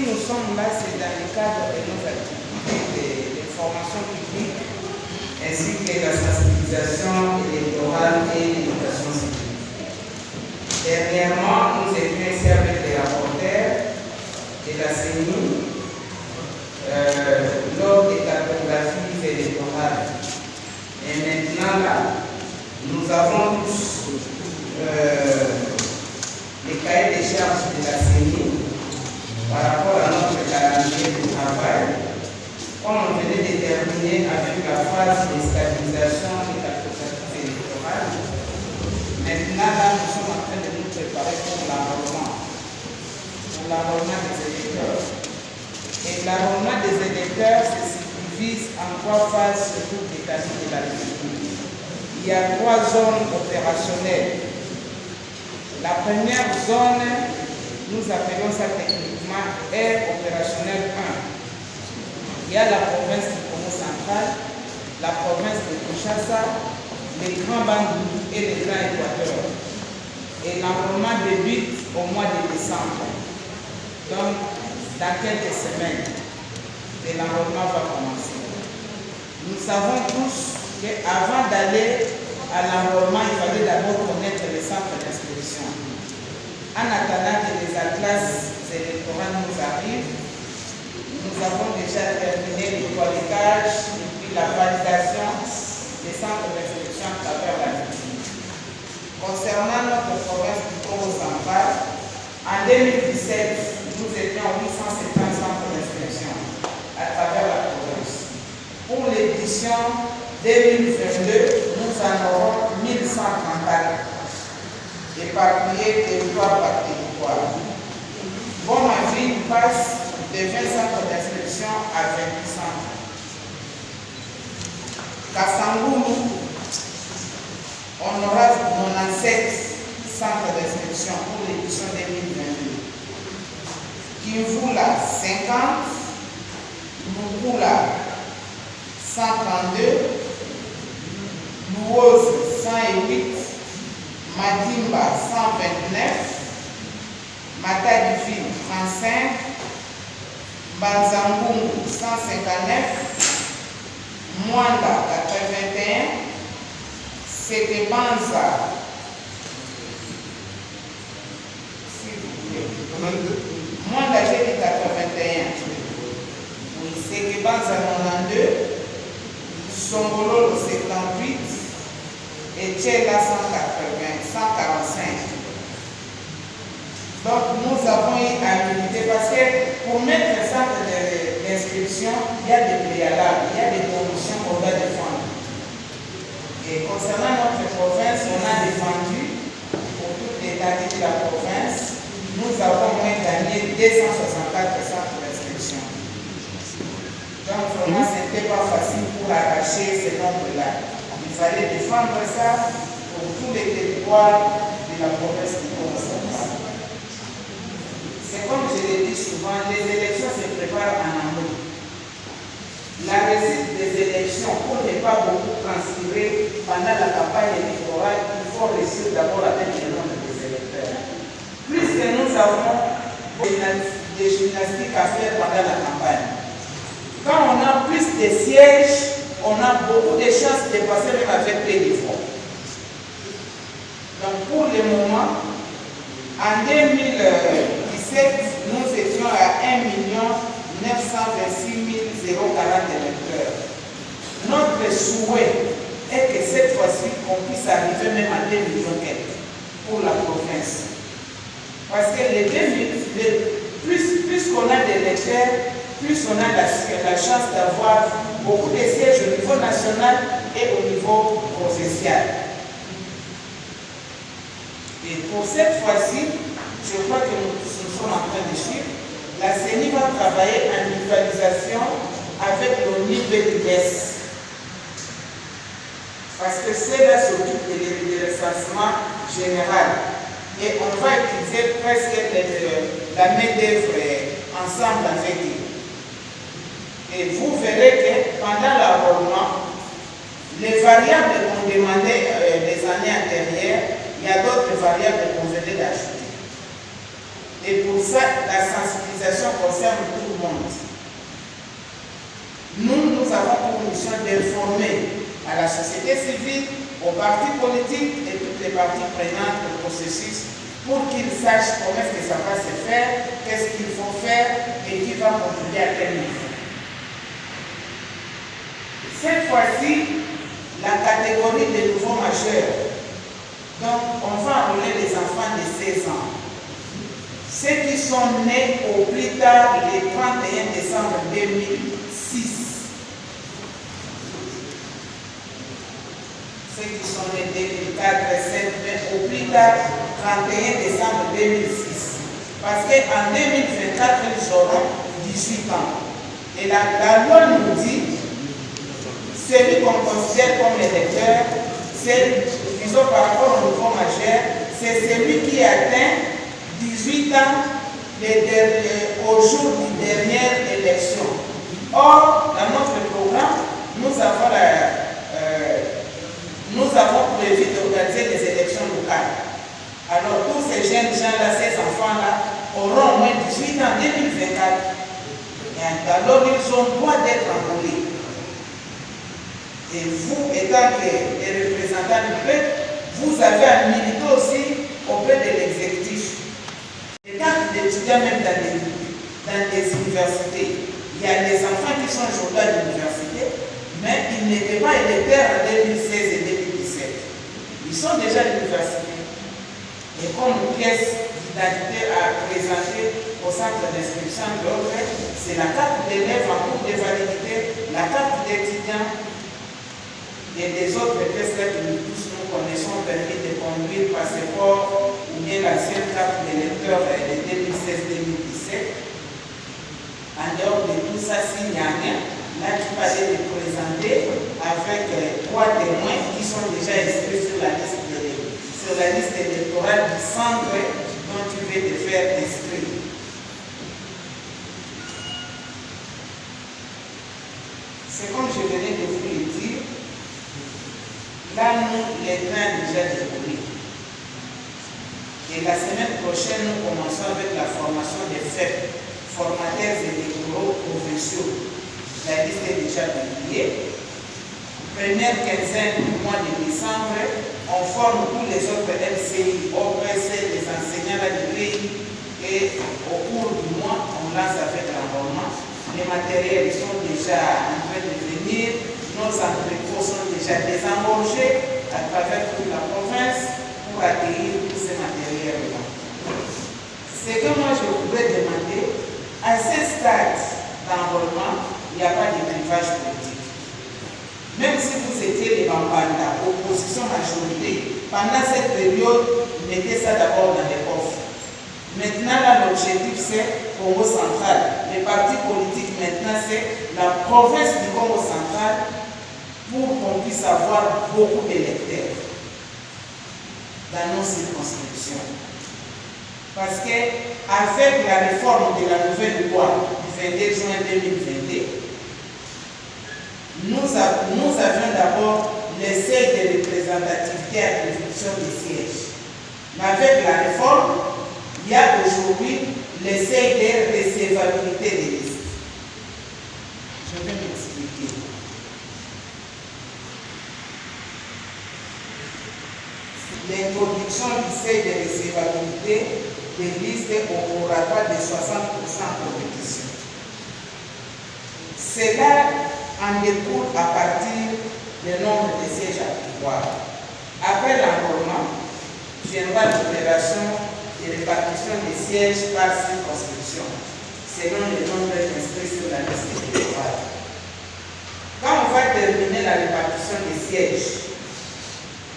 nous sommes là, c'est dans le cadre de nos activités de formation publique, ainsi que la sensibilisation électorale et l'éducation civique. Dernièrement, nous étions ici avec les rapporteurs de la CENI lors des cartographies électorales. Et maintenant, là, nous avons tous les cahiers des charges de la CENI par rapport à notre calendrier de travail, comme on venait de terminer avec la phase de stabilisation des cartographies électorales. Maintenant, là, nous sommes en train de nous préparer pour l'enrôlement des électeurs. Et l'enrôlement des électeurs se subdivise en 3 phases sur toute l'étendue de la République. Il y a 3 zones opérationnelles. La première zone, nous appelons ça techniquement aire opérationnelle 1. Il y a la province du Congo central, la province de Kinshasa, les Grands Bandou et les Grands Équateur. Et l'enrôlement débute au mois de décembre. Donc, dans quelques semaines, l'enrôlement va commencer. Nous savons tous qu'avant d'aller à l'enrôlement, il fallait d'abord connaître les centres d'inscription. En attendant que les atlas électorales nous arrivent, nous avons déjà terminé le toilettage et puis la validation des centres d'inscription à travers la ville. Concernant notre province du Congo central, en 2017, nous étions 870 centres d'inscription à travers la province. Pour l'édition 2022, nous en aurons 1134, éparpillés territoire par territoire. Bon, ma ville passe de 20 centres d'inscription à 28 centres. Kassangulu, on aura 97 centres d'inscription pour l'édition 2022. Kimvula, 50. Lukula, 132. Louose, 108. Matimba, 129. Matadifine, 35. Banzangungu, 159. Mwanda, 81. Sekebanza, Mwanda, j'ai dit 81. Oui, Sekebanza, 92. Songolo, 78. Et Tchela, 145. Donc, nous avons eu à l'unité parce que pour mettre un centre d'inscription, il y a des préalables, il y a des conditions qu'on doit défendre. Et concernant notre province, on a défendu pour toute l'étendue de la province, nous avons moins gagné 264 centres d'inscription. Donc, vraiment, ce n'était pas facile pour arracher ce nombre-là. Il fallait défendre ça pour tous les territoires de la province du Congo central. C'est comme je l'ai dit souvent, les élections se préparent en amont. La réussite des élections, pour ne pas beaucoup transpirer pendant la campagne électorale, il faut réussir d'abord avec le nombre des électeurs. Puisque nous avons des gymnastiques à faire pendant la campagne. Quand on a plus de sièges, on a beaucoup de chances de passer même avec les voix. Donc pour le moment, en 2017, nous étions à 1 926 040 électeurs. Notre souhait est que cette fois-ci, on puisse arriver même à 2 millions pour la province. Parce que plus qu'on a d'électeurs, plus on a la chance d'avoir beaucoup de sièges au niveau national et au niveau provincial. Et pour cette fois-ci, je crois que nous sommes en train de suivre. La CENI va travailler en mutualisation avec le niveau de baisse. Parce que cela s'occupe de recensement général. Et on va utiliser presque la main-d'œuvre ensemble avec eux. Et vous verrez que pendant l'enrôlement, les variables qu'on demandait les années antérieures, il y a d'autres variables qu'on venait d'ajouter. Et pour ça, la sensibilisation concerne concerne tout le monde. Nous avons pour mission d'informer à la société civile, aux partis politiques et toutes les parties prenantes du processus pour qu'ils sachent comment est-ce que ça va se faire, qu'est-ce qu'il faut faire et qui va contribuer à quel niveau. Cette fois-ci, la catégorie des nouveaux majeurs. Donc, on va enrôler les enfants de 16 ans. Ceux qui sont nés au plus tard le 31 décembre 2006. Ceux qui sont nés 2004, 2007, mais au plus tard 31 décembre 2006. Parce qu'en 2024, ils auront 18 ans. Et la loi nous dit, celui qu'on considère comme électeur, c'est, disons par rapport au nouveau majeur, c'est celui qui atteint 18 ans au jour de dernière élection. Or, dans notre programme, nous avons prévu d'organiser des élections locales. Alors, tous ces jeunes gens-là, ces enfants-là, auront au moins 18 ans en 2024. Et alors, ils ont droit d'être enrôlés. Et vous, étant que les représentants du peuple, vous avez à militer aussi auprès de l'exécutif. Les cartes d'étudiants, même dans des universités, il y a des enfants qui sont aujourd'hui à l'université, mais ils n'étaient pas électeurs en 2016 et 2017. Ils sont déjà à l'université. Et comme pièce d'identité à présenter au centre d'inscription de l'ordre, c'est la carte d'élève en cours de validité, la carte d'étudiant et des autres pièces que nous tous nous connaissons, permis de conduire, passeport ou bien l'ancienne carte d'électeur de 2016-2017. En dehors de tout ça, s'il n'y a rien, là tu vas aller te présenter avec 3 témoins qui sont déjà inscrits sur la liste électorale du centre dont tu veux te faire inscrire. C'est comme je venais de vous le dire, là nous, les trains déjà déroulés. Et la semaine prochaine, nous commençons avec la formation des FEP, formateurs électoraux provinciaux. La liste est déjà publiée. Première quinzaine du mois de décembre, on forme tous les autres MCI, OPC, les enseignants du pays. Et au cours du mois, on lance avec l'enrôlement. Les matériels sont déjà en train de venir. Nos entrepôts sont déjà désengorgés à travers toute la province pour accueillir tous ces matériels-là. C'est que moi je voudrais demander, à ce stade d'enrôlement, il n'y a pas de clivage politique. Même si vous étiez les Bambanda, opposition majorité, pendant cette période, mettez ça d'abord dans les coffres. Maintenant, là, l'objectif c'est Congo central. Les partis politiques maintenant, c'est la province du Congo central pour qu'on puisse avoir beaucoup d'électeurs dans nos circonscriptions. Parce qu'avec la réforme de la nouvelle loi du 22 juin 2022, nous avions d'abord le seuil de représentativité à l'attribution des sièges. Mais avec la réforme, il y a aujourd'hui le seuil de recevabilité des listes. Je vais m'expliquer. L'introduction du seuil de recevabilité des listes au prorata de 60% en compétition. Cela en découle à partir du nombre de sièges à pouvoir. Après l'enrôlement, viendra l'opération de répartition des sièges par circonscription, selon le nombre inscrits sur la liste électorale. Quand on va terminer la répartition des sièges,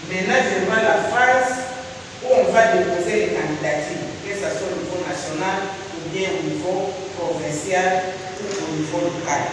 maintenant viendra la phase où on va déposer les candidatures, que ce soit au niveau national ou bien au niveau provincial ou au niveau local.